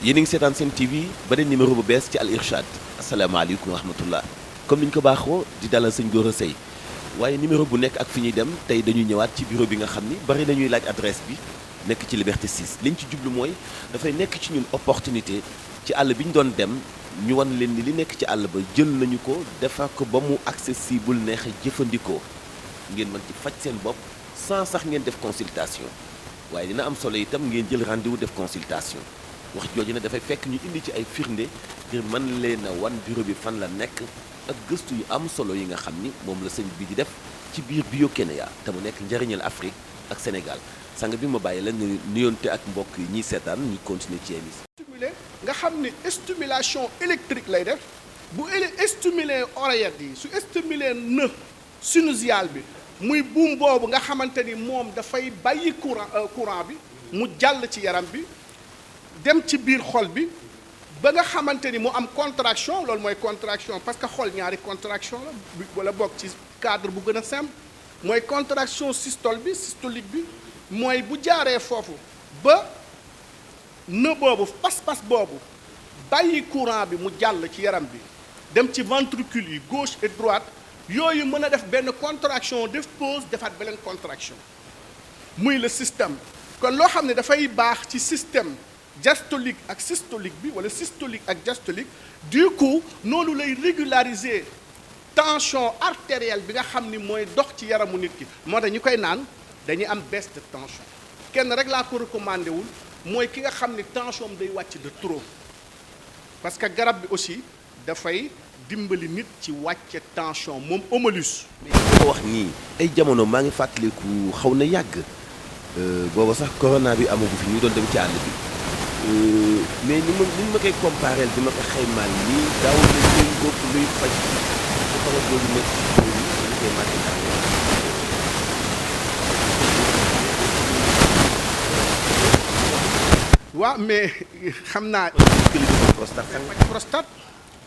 yéen a ngi seetaan seen TV beneen numéro bu bees ci Al Irshad asalaamaaleykum wa rahmatullah comme ni ñu ko baaxoo di dalal sëñ Gora Seye waaye numéro bu nekk ak fi ñuy dem tey dañuy ñëwaat ci bureau bi nga xam ni bari nañuy laaj adresse bi nekk ci Liberté 6 liñ ci jublu mooy dafay nekk ci ñun opportunité ci àll bi ñu doon dem ñu wan leen ni li nekk ci àll ba jël nañu ko defar ko ba mu accessible neex a jëfandikoo ngeen mën ci faj seen bopp sans sax ngeen def consultation waaye dina am solo itam ngeen jël rendez-vous def consultation wax jooju ne dafay fekk ñu indi ci ay firnde ngir mën leen a wan bureau bi fan la nekk ak gëstu yu am solo yi nga xam ni moom la sëñ bi di def ci biir Bio Kenya te mu nekk njëriñal Afrique ak Sénégal sang bi ma bàyyi la nga nuyoonte ak mbokk yi ñiy seetaan ñu continuer ci émission. stimulé nga xam ni stimulation électrique lay def bu stimulé oreillette yi su stimulé nœud sinusial bi muy buum boobu nga xamante ni moom dafay bàyyi courant bi mu jàll ci yaram bi dem ci biir xol bi ba nga xamante ni mu am contraction loolu mooy contraction parce que xol ñaari contraction la wala bokk ci cadre bu gën a simple mooy contraction systolique bi mooy bu jaaree foofu ba nœud boobu pas-pas boobu bàyyi courant bi mu jàll ci yaram bi dem ci ventricule yi gauche et droite yooyu mën a def benn contraction def pause defaat beneen contraction muy le système kon loo xam ne dafay baax ci système diastolique ak systolique bi wala systolique ak diastolique du coup noonu lay régulariser tension artérielle bi nga xam ni mooy dox ci yaramu nit ki moo tax ñu koy naan dañuy am baisse de tension kenn rek laa ko recommandé wul mooy ki nga xam ni tension am day wàcc de trop parce que garab bi aussi dafay dimbali nit ci wàcce tension moom Homolus. mais li ko wax nii ay jamono maa ngi fàttaliku xaw na yàgg booba sax corona bi amagu fi ñu doon dem ci àll bi mais ni ma koy compareel di ma ko xaymaal nii daaw la ñuy góob luy faj ci xaw a boobu nekk ci góor yi dañu koy màgg waaw mais xam naa. prostate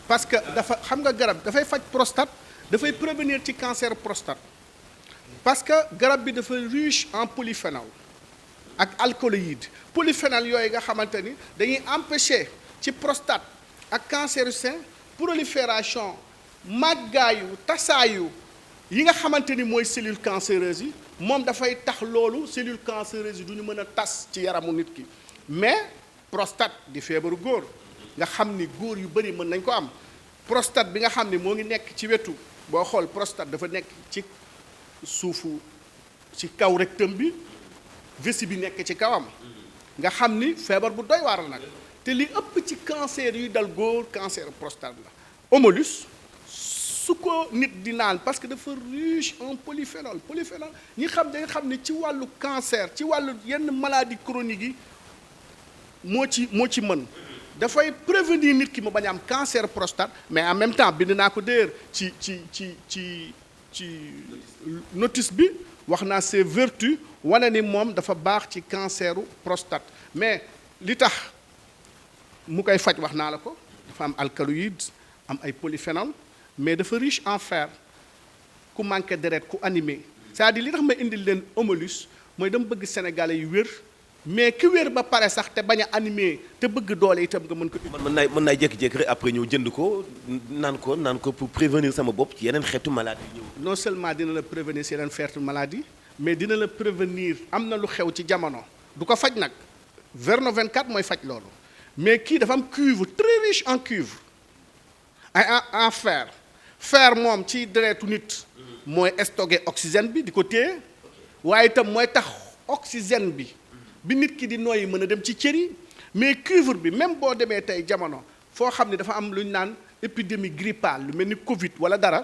parce que dafa xam nga garab dafay faj prostate dafay prévenir ci cancer prostate parce que garab bi dafa riche en polyphénol ak alcaloïde polyphénol yooyu nga xamante ni dañuy empêcher ci prostate ak cancer du sein prolifération màggaayu tasaayu yi nga xamante ni mooy cellules cancéreuses yi moom dafay tax loolu cellules cancéreuses yi du ñu mën a tas ci yaramu nit ki mais prostate di feebaru góor nga xam ni góor yu bëri mën nañ ko am prostate bi nga xam ni moo ngi nekk ci wetu boo xool prostate dafa nekk ci suufu ci kaw rectum bi vessie bi nekk ci kawam nga xam ni feebar bu doy waar la nag te li ëpp ci cancer yuy dal góor cancer prostate la Homolus su ko nit di naan parce que dafa riche en polyphénol ñi xam dañ xam ni ci wàllu cancer ci wàllu yenn maladie chronique yi moo ci mën dafay prévenir nit ki mu bañ a am cancer prostate mais en même temps bind naa ko déer ci notice bi wax naa ses vertus wane ni moom dafa baax ci canceru prostate mais li tax mu koy faj wax naa la ko dafa am alcaloïde am ay polyphénol mais dafa riche en fer ku manqué deret ku animé c'est-à-dire li tax ma indil leen Homolus mooy dama bëgg sénégalais yu wér mais ki wér ba pare sax te bañ a animé te bëgg doole itam nga mën ko. mën naa jékki-jékki rek après ñëw jënd ko naan ko pour prévenir sama bopp ci yeneen xeetu maladie yi ñëw. non seulement dina la prévenir ci yeneen xeetu maladie mais dina la prévenir am na lu xew ci jamono du ko faj nag Verno 24 mooy faj loolu mais kii dafa am cuivre très riche en cuivre en fer moom ci deretu nit mooy stocké oxygène bi di ko téye waaye itam mooy tax oxygène bi nit ki di nooyi mën a dem ci cër yi mais cuivre bi même boo demee tey jamono foo xam ne dafa am lu ñu naan épidémie grippale lu mel ni Covid wala dara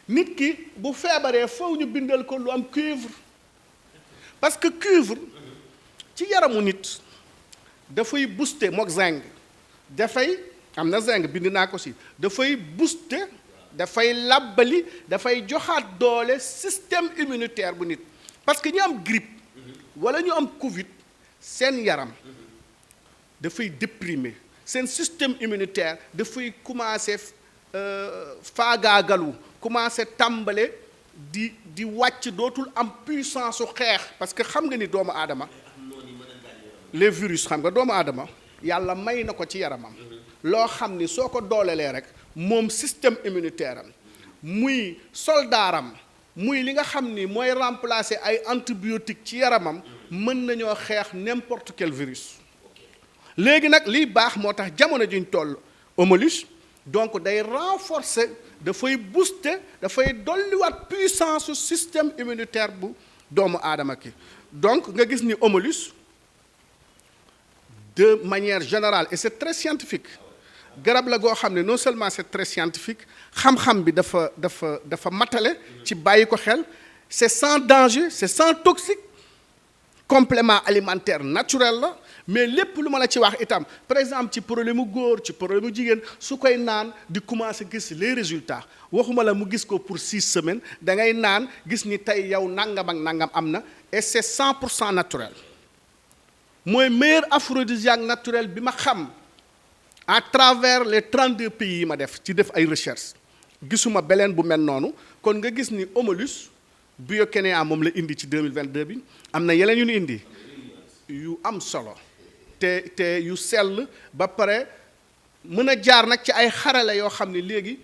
nit ki bu feebaree foofu ñu bindal ko lu am cuivre parce que cuivre ci yaramu nit dafay booster mook zinc dafay am na zinc bind naa ko si dafay booster dafay làbbali dafay joxaat doole système immunitaire bu nit parce que ñu am grippe wala ñu am Covid seen yaram dafay déprimer seen système immunitaire dafay commencer faagaagalu commencer tàmbale di wàcc dootul am puissance su xeex parce que xam nga ni doomu aadama les virus xam nga doomu aadama yàlla may na ko ci yaramam loo xam ni soo ko doolelee rek moom système immunitaire am muy soldaaram muy li nga xam ni mooy remplacer ay antibiotiques ci yaramam mën nañoo xeex n'importe quel virus léegi nag liy baax moo tax jamono juñ toll Homolus donc day renforcer dafay booster dafay dolliwaat puissance su système immunitaire bu doomu aadama ki donc nga gis ni Homolus de manière générale et c'est très scientifique garab la goo xam ne non seulement c'est très scientifique xam-xam bi dafa matale ci bàyyi ko xel c'est sans danger c'est sans toxique complément alimentaire naturel la mais lépp lu ma la ci wax itam par exemple ci problème mu góor ci problème mu jigéen su koy naan di commencer gis les résultats waxuma la mu gis ko pour 6 semaines da ngay naan gis ni tey yow nangam ak nangam am na et c'est 100% naturel mooy meilleur aphrodisiaque naturel bi ma xam à travers les 32 pays yi ma def ci def ay recherches gisuma beleen bu mel noonu kon nga gis ni Homolus Biokénéa moom la indi ci 2022 bi am na yeneen yu ñu indi yu am solo te yu sell ba pare mën a jaar nag ci ay xarale yoo xam ne léegi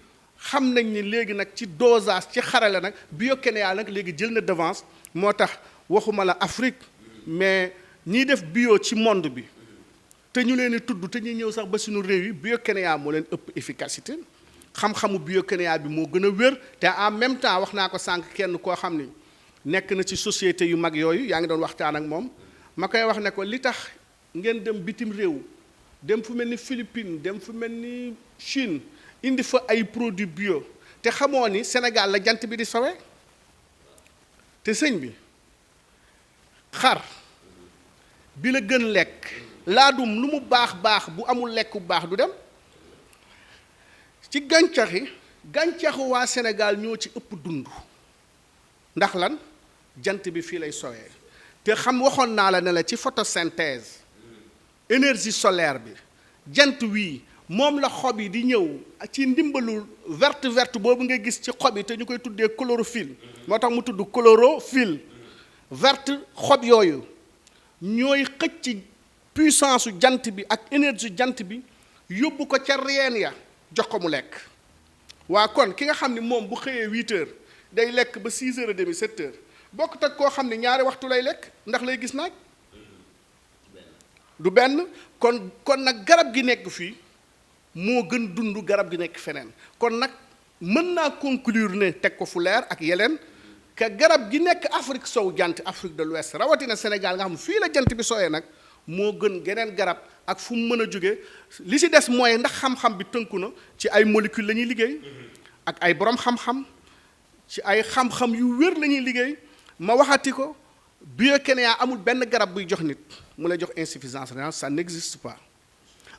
xam nañ ni léegi nag ci dosage ci xarale nag Biokénéa nag léegi jël na devance moo tax waxuma la Afrique mais ñiy def bio ci monde bi te ñu leen di tudd te ñuy ñëw sax ba suñu réew yi Biokénéa moo leen ëpp efficacité xam-xamu Biokénéa bi moo gën a wér te en même temps wax naa ko sànq kenn koo xam ni nekk na ci société yu mag yooyu yaa ngi doon waxtaan ak moom ma koy wax ne ko li tax ngeen dem bitim réew dem fu mel ni Philippines dem fu mel ni Chine indi fa ay produits bio te xamoo ni Sénégal la jant bi di sowe te sëñ bi xar bi la gën lekk laadum lu mu baax baax bu amul lekk bu baax du dem ci gàncaxu waa Sénégal ñoo ci ëpp dund ndax lan jant bi fii lay sowee te xam waxoon naa la ne la ci photosynthèse énergie solaire bi jant wii moom la xob yi di ñëw ci ndimbalu verte boobu nga gis ci xob yi te ñu koy tuddee chlorophylle moo tax mu tudd chlorophylle verte xob yooyu ñooy xëcc puissance su jant bi ak énergie jant bi yóbbu ko ca reen ya jox ko mu lekk waa kon ki nga xam ne moom bu xëyee 8 heures day lekk ba 6 heures et demi 7 heures bokkut ak koo xam ne ñaari waxtu lay lekk ndax lay gis naaj du benn kon nag garab gi nekk fii moo gën dund garab gi nekk feneen kon nag mën naa conclure ne teg ko fu leer ak yeleen que garab gi nekk Afrique sowu jant Afrique de l'Ouest rawatina Sénégal nga xam fii la jant bi sooyee nag moo gën geneen garab ak fu mu mën a jóge li ci des mooy ndax xam-xam bi tënku na ci ay molécules la ñuy liggéey ak ay borom xam-xam ci ay xam-xam yu wér la ñuy liggéey ma waxati ko Biokénéa amul benn garab buy jox nit mu lay jox insuffisance rénale ça n'existe pas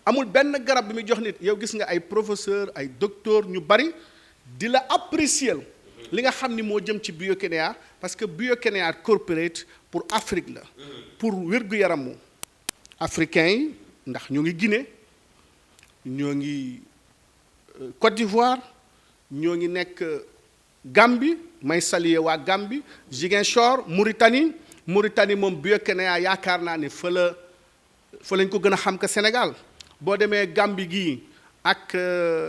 amul benn garab bi muy jox nit yow gis nga ay professeur ay docteur ñu bari di la apprécier li nga xam ni moo jëm ci Biokénéa parce que Biokénéa corporate pour Afrique la pour wér-gu-yaramu africains yi ndax ñoo ngi Guinée ñoo ngi Côte d'Ivoire ñoo ngi nekk Gambie may saluer waa Gambie Ziguinchor Mauritanie moom Biokénéa yaakaar naa ne fa lañ ko gën a xam que Sénégal boo demee Gambie gii ak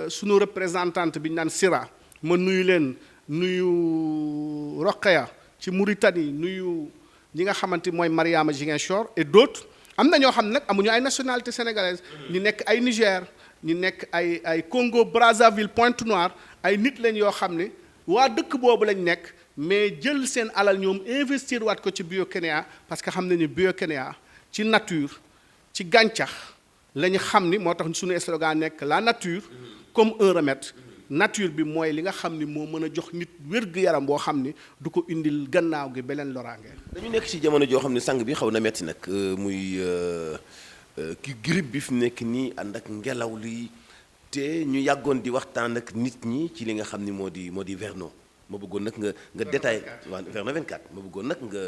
sunu représentante bi ñu naan Sira ma nuyu leen nuyu Roqeya ci Mauritanie nuyu ñi nga xamante mooy Mariama Ziguinchor et d'autres am na ñoo xam ne nag amuñu ay nationalité sénégalaise ñu nekk ay Niger ñu nekk ay Congo Brazzaville Pointe-Noire ay nit lañ yoo xam ne waa dëkk boobu lañ nekk mais jël seen alal ñoom investir waat ko ci Biokénéa parce que xam nañu Biokénéa ci nature ci gàncax la ñu xam ni moo tax suñu slogan nekk la nature comme un remède nature bi mooy li nga xam ni moo mën a jox nit wér-gu-yaram boo xam ni du ko indil gannaaw gi beneen loraange. dañu nekk ci jamono joo xam ne sang bi xaw na metti nag muy ki grippe bi fi nekk nii ànd ak ngelaw li te ñu yàggoon di waxtaan ak nit ñi ci li nga xam ni moo di Verno ma bëggoon nag nga détail waaw Verno 24 ma bëggoon nag nga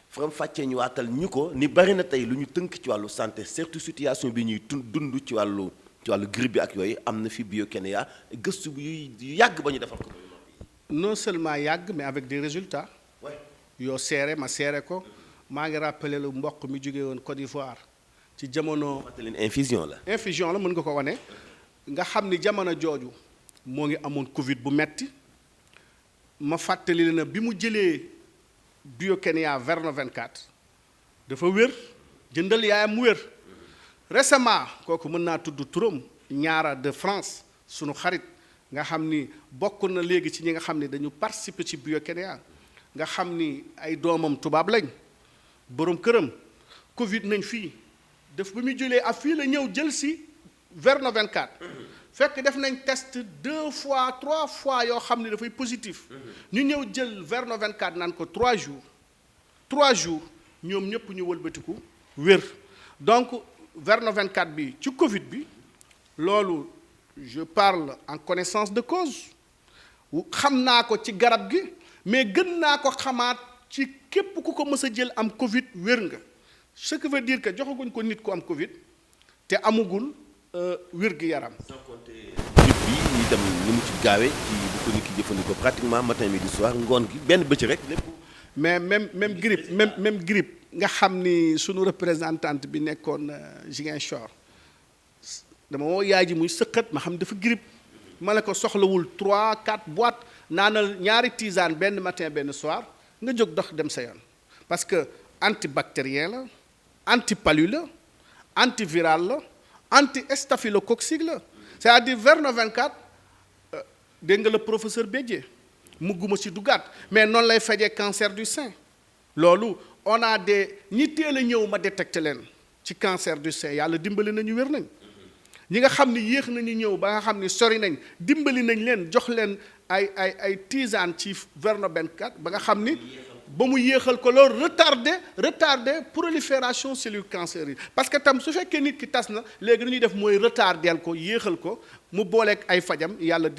faram fàccee ñu waatal ñu ko ni bari na tey lu ñu tënk ci wàllu santé surtout situation bi ñuy dund ci wàllu grippe bi ak yooyu am na fi Biokénéa gëstu bu yu yàgg ba ñu defal ko. non seulement yàgg mais avec des résultats. yoo seere ma seere ko maa ngi rappelé lu mboq mi jóge woon Côte d'Ivoire ci jamono. fàttali infusion la. infusion la mën nga ko wane nga xam ni jamono jooju moo ngi amoon Covid bu metti ma fàttali na bi mu jëlee Biokenia Verno 24 dafa wér jëndal yaayam mu wér récemment kooku mën naa tudd turam ñaara de France sunu xarit nga xam ni bokk na léegi ci ñi nga xam ni dañu participer ci Biokenia nga xam ni ay doomam tubaab lañ borom këram Covid nañ fii def ba muy jëlee ak fii la ñëw jël si Verno 24 fekk def nañ test 2 fois 3 fois yoo xam ne dafay positif ñu ñëw jël Verno 24 naan ko 3 jours ñoom ñëpp ñu wëlbatiku wér donc Verno 24 bi ci Covid bi loolu je parle en connaissance de cause xam naa ko ci garab gi mais gën naa ko xamaat ci képp ku ko mës a jël am Covid wér nga ce qui veut dire que joxaguñ ko nit ku am Covid te amugul wér gi yaram. sans compter grippe bi itam ni mu ci gaawee ci bu ko nit ki jëfandikoo pratiquement matin midi soir ngoon gi benn bëccëg rek lépp. mais même grippe nga xam ni sunu représentante bi nekkoon Ziguinchor dama woo yaay ji muy sëqat ma xam dafa grippe ma ne ko soxlawul 3-4 boîtes naanal ñaari tisane benn matin benn soir nga jóg dox dem sa yoon parce que antibactérien la antipalu la antiviral la anti-staphylococcique la c'est-à-dire Verno 24 dégg nga le professeur Bédié mugguma ci duggaat mais noonu lay fajee cancer du sein loolu on a des ñi teel a ñëw ma détecté leen ci cancer du sein yàlla dimbali nañu wér nañ ñi nga xam ni yéex nañu ñëw ba nga xam ni sori nañ dimbali nañ leen jox leen ay tisane ci Verno 24 ba nga xam ni ba mu yéexal ko loolu retardé prolifération cellules cancéreuses parce que tam su fekkee nit ki tas na léegi lu ñuy def mooy retardeel ko yéexal ko mu booleeg ay fajam yàlla di